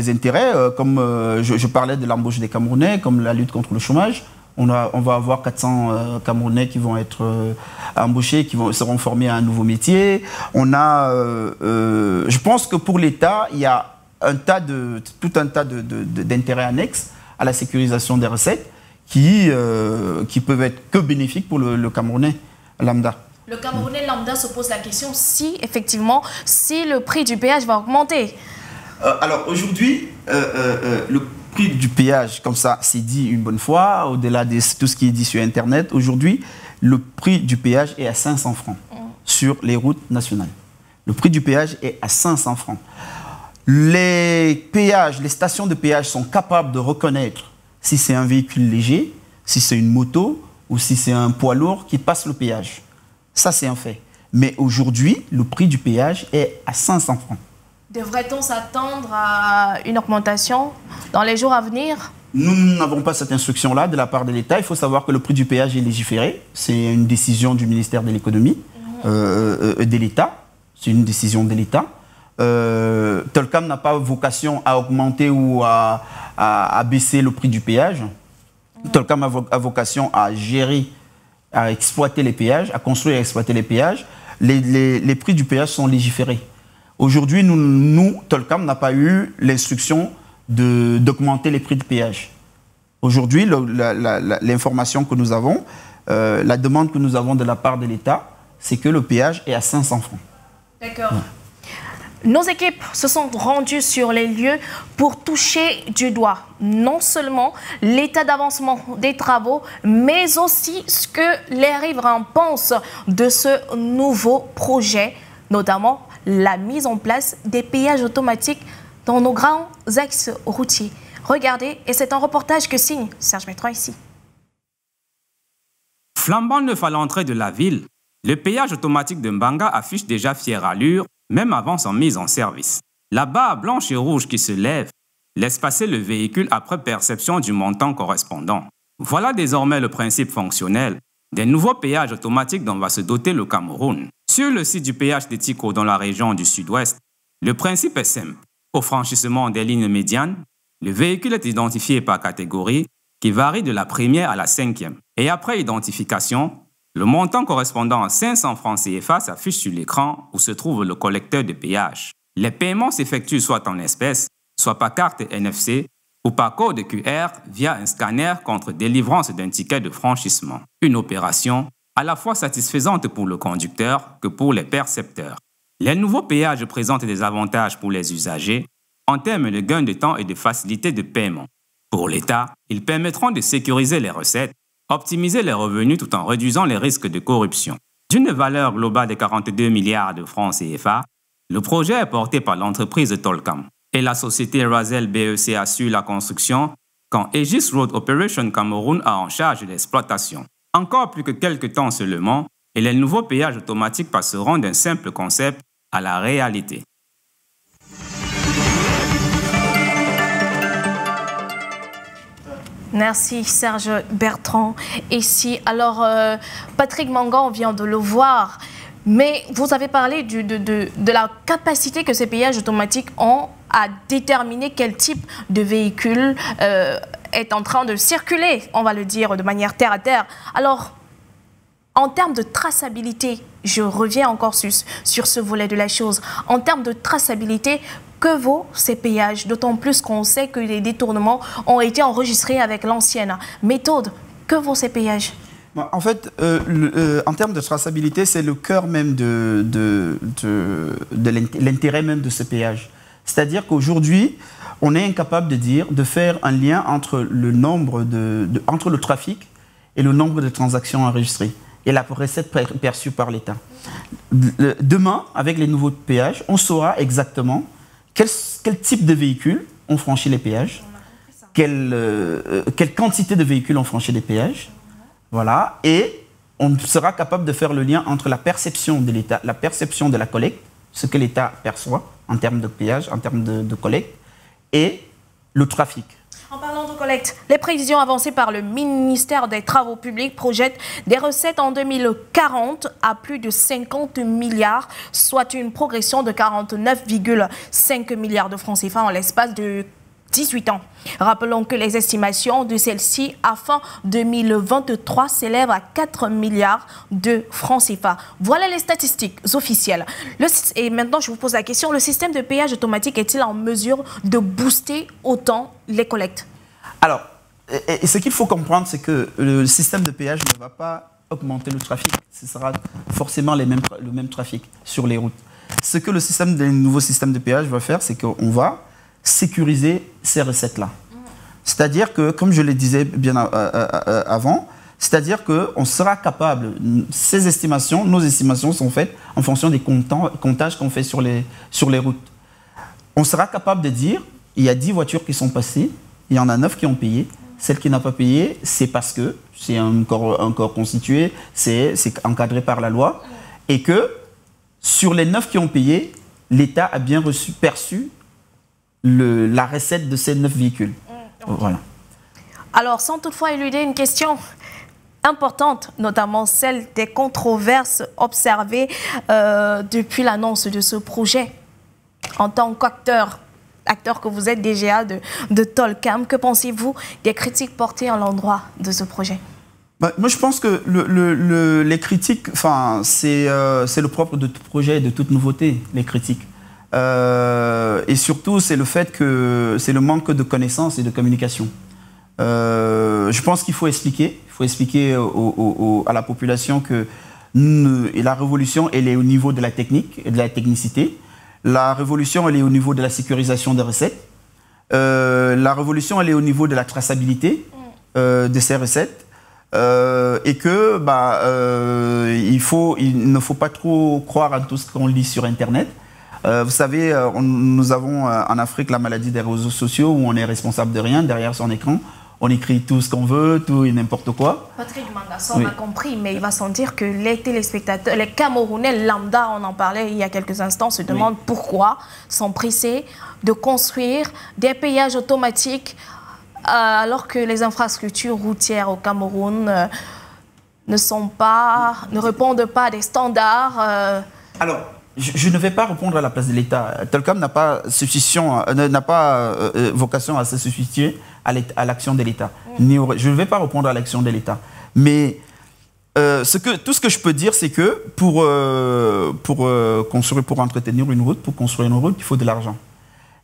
intérêts, comme je parlais de l'embauche des Camerounais, comme la lutte contre le chômage. On va avoir 400 Camerounais qui vont être embauchés, qui seront formés à un nouveau métier. Je pense que pour l'État, il y a tout un tas d'intérêts annexes à la sécurisation des recettes qui peuvent être que bénéfiques pour le Camerounais lambda. Le Camerounais lambda se pose la question si, effectivement, si le prix du péage va augmenter. Alors aujourd'hui, le prix du péage, comme ça, c'est dit une bonne fois, au-delà de tout ce qui est dit sur Internet, aujourd'hui, le prix du péage est à 500 francs sur les routes nationales. Le prix du péage est à 500 francs. Les stations de péage sont capables de reconnaître si c'est un véhicule léger, si c'est une moto ou si c'est un poids lourd qui passe le péage. Ça, c'est un fait. Mais aujourd'hui, le prix du péage est à 500 francs. Devrait-on s'attendre à une augmentation dans les jours à venir? Nous n'avons pas cette instruction-là de la part de l'État. Il faut savoir que le prix du péage est légiféré. C'est une décision du ministère de l'économie, de l'État. C'est une décision de l'État. Tolcam n'a pas vocation à augmenter ou à baisser le prix du péage. Tolcam a vocation à gérer, à exploiter les péages, à construire et à exploiter les péages. Les prix du péage sont légiférés. Aujourd'hui, nous, Tolcam n'a pas eu l'instruction d'augmenter les prix de péage. Aujourd'hui, l'information que nous avons, la demande que nous avons de la part de l'État, c'est que le péage est à 500 francs. D'accord. Ouais. Nos équipes se sont rendues sur les lieux pour toucher du doigt non seulement l'état d'avancement des travaux, mais aussi ce que les riverains pensent de ce nouveau projet, notamment la mise en place des péages automatiques dans nos grands axes routiers. Regardez, et c'est un reportage que signe Serge Bertrand ici. Flambant neuf à l'entrée de la ville, le péage automatique de Mbanga affiche déjà fière allure, même avant son mise en service. La barre blanche et rouge qui se lève laisse passer le véhicule après perception du montant correspondant. Voilà désormais le principe fonctionnel des nouveaux péages automatiques dont va se doter le Cameroun. Sur le site du péage de Tiko dans la région du sud-ouest, le principe est simple. Au franchissement des lignes médianes, le véhicule est identifié par catégorie qui varie de la première à la 5e. Et après identification, le montant correspondant à 500 francs CFA s'affiche sur l'écran où se trouve le collecteur de péage. Les paiements s'effectuent soit en espèces, soit par carte NFC ou par code QR via un scanner contre délivrance d'un ticket de franchissement. Une opération à la fois satisfaisante pour le conducteur que pour les percepteurs. Les nouveaux péages présentent des avantages pour les usagers en termes de gain de temps et de facilité de paiement. Pour l'État, ils permettront de sécuriser les recettes, optimiser les revenus tout en réduisant les risques de corruption. D'une valeur globale de 42 milliards de francs CFA, le projet est porté par l'entreprise Tolcam et la société Razel BEC assure la construction quand Aegis Road Operation Cameroun a en charge l'exploitation. Encore plus que quelques temps seulement, et les nouveaux péages automatiques passeront d'un simple concept à la réalité. Merci Serge Bertrand. Ici, alors Patrick Mangan, on vient de le voir, mais vous avez parlé de la capacité que ces péages automatiques ont à déterminer quel type de véhicule est en train de circuler, on va le dire de manière terre à terre. Alors, en termes de traçabilité, je reviens encore sur ce volet de la chose. En termes de traçabilité, que vaut ces péages? D'autant plus qu'on sait que les détournements ont été enregistrés avec l'ancienne méthode. Que vaut ces péages? En fait, en termes de traçabilité, c'est le cœur même de l'intérêt même de ce péage. C'est-à-dire qu'aujourd'hui, on est incapable de faire un lien entre le nombre entre le trafic et le nombre de transactions enregistrées et la recette perçue par l'État. Demain, avec les nouveaux péages, on saura exactement quel type de véhicules ont franchi les péages, quelle quantité de véhicules ont franchi les péages, voilà, et on sera capable de faire le lien entre la perception de l'État, la perception de la collecte ce que l'État perçoit en termes de péage, en termes de collecte, et le trafic. En parlant de collecte, les prévisions avancées par le ministère des Travaux publics projettent des recettes en 2040 à plus de 50 milliards, soit une progression de 49,5 milliards de francs CFA en l'espace de 18 ans. Rappelons que les estimations de celle-ci à fin 2023 s'élèvent à 4 milliards de francs CFA. Voilà les statistiques officielles. Et maintenant, je vous pose la question, le système de péage automatique est-il en mesure de booster autant les collectes? Alors, ce qu'il faut comprendre, c'est que le système de péage ne va pas augmenter le trafic. Ce sera forcément le même trafic sur les routes. Ce que le nouveau système de péage va faire, c'est qu'on va sécuriser ces recettes-là. C'est-à-dire que, comme je le disais bien avant, c'est-à-dire qu'on sera capable, ces estimations, nos estimations sont faites en fonction des comptages qu'on fait sur les routes. On sera capable de dire, il y a 10 voitures qui sont passées, il y en a 9 qui ont payé. Celle qui n'a pas payé, c'est parce que c'est un corps constitué, c'est encadré par la loi, et que sur les 9 qui ont payé, l'État a bien perçu la recette de ces 9 véhicules. Voilà. Alors, sans toutefois éluder une question importante, notamment celle des controverses observées depuis l'annonce de ce projet. En tant qu'acteur que vous êtes DGA de Tolcam, que pensez-vous des critiques portées à l'endroit de ce projet? Moi, je pense que les critiques, c'est le propre de tout projet, de toute nouveauté, les critiques. Et surtout, c'est le fait que c'est le manque de connaissances et de communication. Je pense qu'il faut expliquer. Il faut expliquer à la population que la révolution, elle est au niveau de la technique et de la technicité. La révolution, elle est au niveau de la sécurisation des recettes. La révolution, elle est au niveau de la traçabilité de ces recettes. Et que il ne faut pas trop croire à tout ce qu'on lit sur Internet. Vous savez, nous avons en Afrique la maladie des réseaux sociaux où on est responsable de rien. Derrière son écran, on écrit tout ce qu'on veut, tout et n'importe quoi. Patrick Mangasson, on a compris, mais il va sentir que les téléspectateurs, les Camerounais lambda, on en parlait il y a quelques instants, se demandent pourquoi s'empresser de construire des péages automatiques alors que les infrastructures routières au Cameroun ne répondent pas à des standards. Alors, je ne vais pas répondre à la place de l'État. Tolcam n'a pas vocation à se substituer à l'action de l'État. Je ne vais pas répondre à l'action de l'État. Mais tout ce que je peux dire, c'est que pour entretenir une route, pour construire une route, il faut de l'argent.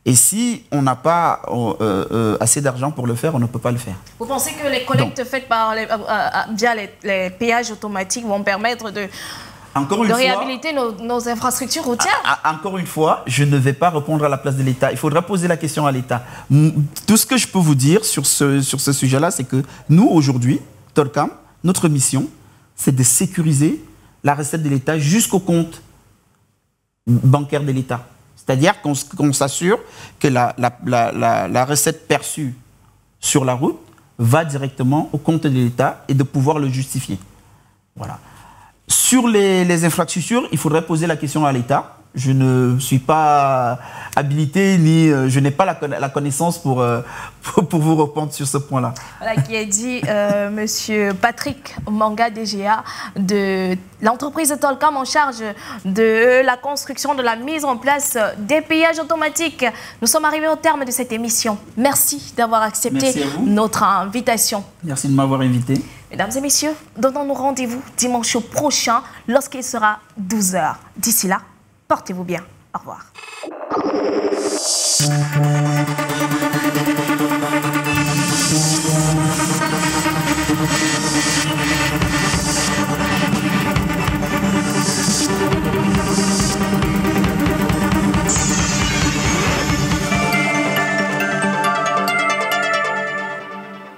Et si on n'a pas assez d'argent pour le faire, on ne peut pas le faire. Vous pensez que les collectes faites via les péages automatiques vont permettre de réhabiliter nos infrastructures routières? Encore une fois, je ne vais pas répondre à la place de l'État. Il faudra poser la question à l'État. Tout ce que je peux vous dire sur ce sujet-là, c'est que nous, aujourd'hui, Tolcam, notre mission, c'est de sécuriser la recette de l'État jusqu'au compte bancaire de l'État. C'est-à-dire qu'on s'assure que la recette perçue sur la route va directement au compte de l'État et de pouvoir le justifier. Voilà. Sur les infrastructures, il faudrait poser la question à l'État. Je ne suis pas habilité, ni je n'ai pas la connaissance pour vous répondre sur ce point-là. Voilà qui est dit Monsieur Patrick Manga, DGA de l'entreprise Tolcam en charge de la construction, de la mise en place des péages automatiques. Nous sommes arrivés au terme de cette émission. Merci d'avoir accepté notre invitation. Merci de m'avoir invité. Mesdames et messieurs, donnons-nous rendez-vous dimanche prochain lorsqu'il sera 12 h. D'ici là, portez-vous bien. Au revoir.